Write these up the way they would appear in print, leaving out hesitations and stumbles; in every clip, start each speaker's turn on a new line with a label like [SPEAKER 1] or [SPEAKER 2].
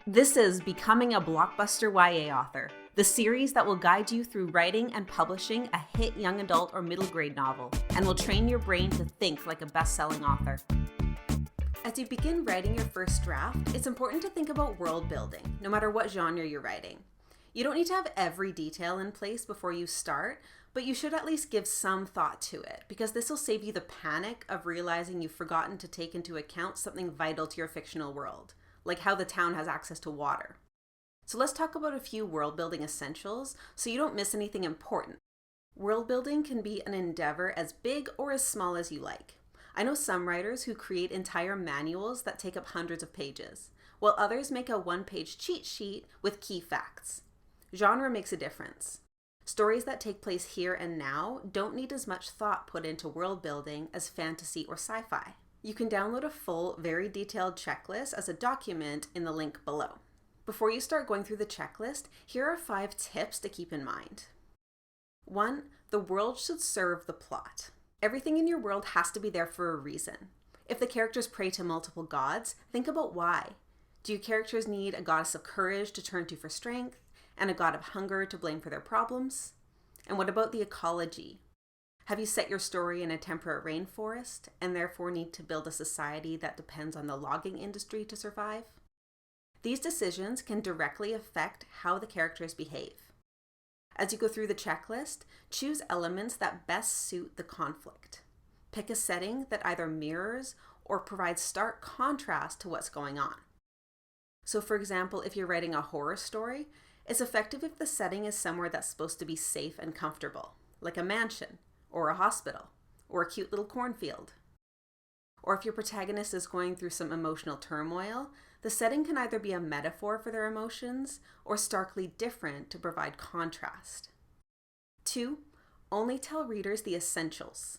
[SPEAKER 1] This is Becoming a Blockbuster YA Author, the series that will guide you through writing and publishing a hit young adult or middle grade novel, and will train your brain to think like a best-selling author. As you begin writing your first draft, it's important to think about world building, no matter what genre you're writing. You don't need to have every detail in place before you start, but you should at least give some thought to it, because this will save you the panic of realizing you've forgotten to take into account something vital to your fictional world, like how the town has access to water. So let's talk about a few world building essentials so you don't miss anything important. World building can be an endeavor as big or as small as you like. I know some writers who create entire manuals that take up hundreds of pages, while others make a one-page cheat sheet with key facts. Genre makes a difference. Stories that take place here and now don't need as much thought put into world building as fantasy or sci-fi. You can download a full, very detailed checklist as a document in the link below. Before you start going through the checklist, here are 5 tips to keep in mind. 1. The world should serve the plot. Everything in your world has to be there for a reason. If the characters pray to multiple gods, think about why. Do your characters need a goddess of courage to turn to for strength, and a god of hunger to blame for their problems? And what about the ecology? Have you set your story in a temperate rainforest and therefore need to build a society that depends on the logging industry to survive? These decisions can directly affect how the characters behave. As you go through the checklist, choose elements that best suit the conflict. Pick a setting that either mirrors or provides stark contrast to what's going on. So for example, if you're writing a horror story, it's effective if the setting is somewhere that's supposed to be safe and comfortable, like a mansion, or a hospital, or a cute little cornfield. Or if your protagonist is going through some emotional turmoil, the setting can either be a metaphor for their emotions or starkly different to provide contrast. 2. Only tell readers the essentials.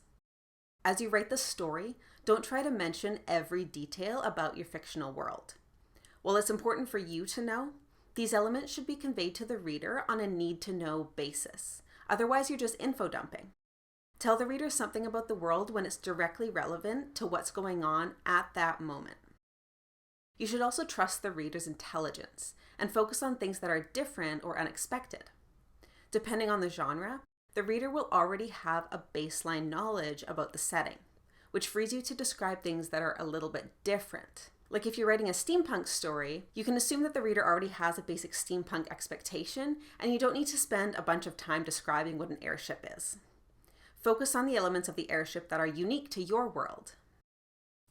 [SPEAKER 1] As you write the story, don't try to mention every detail about your fictional world. While it's important for you to know, these elements should be conveyed to the reader on a need-to-know basis. Otherwise, you're just info dumping. Tell the reader something about the world when it's directly relevant to what's going on at that moment. You should also trust the reader's intelligence and focus on things that are different or unexpected. Depending on the genre, the reader will already have a baseline knowledge about the setting, which frees you to describe things that are a little bit different. Like if you're writing a steampunk story, you can assume that the reader already has a basic steampunk expectation, and you don't need to spend a bunch of time describing what an airship is. Focus on the elements of the airship that are unique to your world.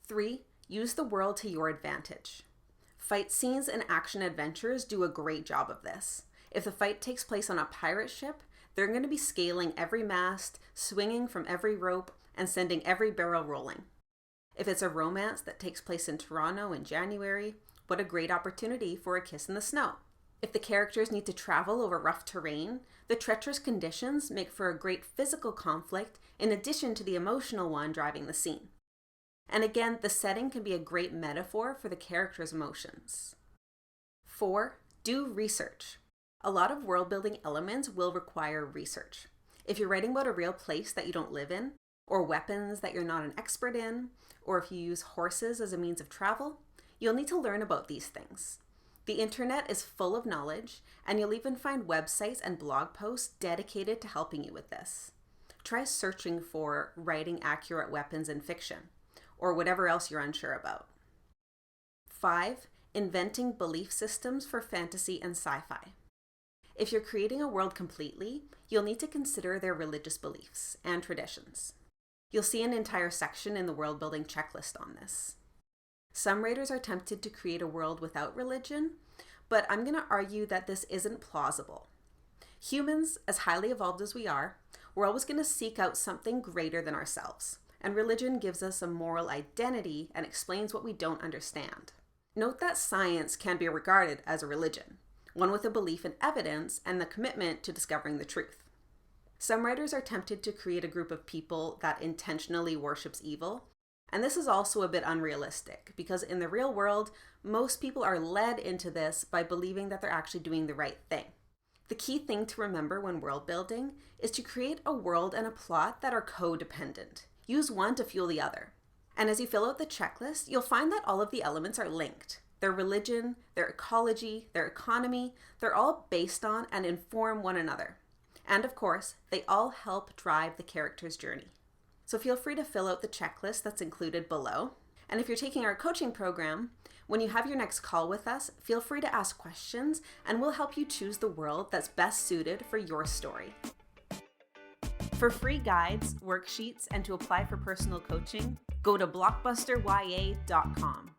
[SPEAKER 1] 3. Use the world to your advantage. Fight scenes and action adventures do a great job of this. If the fight takes place on a pirate ship, they're going to be scaling every mast, swinging from every rope, and sending every barrel rolling. If it's a romance that takes place in Toronto in January, what a great opportunity for a kiss in the snow. If the characters need to travel over rough terrain, the treacherous conditions make for a great physical conflict in addition to the emotional one driving the scene. And again, the setting can be a great metaphor for the characters' emotions. 4. Do research. A lot of world-building elements will require research. If you're writing about a real place that you don't live in, or weapons that you're not an expert in, or if you use horses as a means of travel, you'll need to learn about these things. The internet is full of knowledge, and you'll even find websites and blog posts dedicated to helping you with this. Try searching for writing accurate weapons in fiction, or whatever else you're unsure about. 5. Inventing belief systems for fantasy and sci-fi. If you're creating a world completely, you'll need to consider their religious beliefs and traditions. You'll see an entire section in the Worldbuilding Checklist on this. Some writers are tempted to create a world without religion, but I'm going to argue that this isn't plausible. Humans, as highly evolved as we are, we're always going to seek out something greater than ourselves, and religion gives us a moral identity and explains what we don't understand. Note that science can be regarded as a religion, one with a belief in evidence and the commitment to discovering the truth. Some writers are tempted to create a group of people that intentionally worships evil, and this is also a bit unrealistic because in the real world, most people are led into this by believing that they're actually doing the right thing. The key thing to remember when world building is to create a world and a plot that are codependent. Use one to fuel the other. And as you fill out the checklist, you'll find that all of the elements are linked. their religion, their ecology, their economy, they're all based on and inform one another. And of course, they all help drive the character's journey. So feel free to fill out the checklist that's included below. And if you're taking our coaching program, when you have your next call with us, feel free to ask questions and we'll help you choose the world that's best suited for your story. For free guides, worksheets, and to apply for personal coaching, go to blockbusterya.com.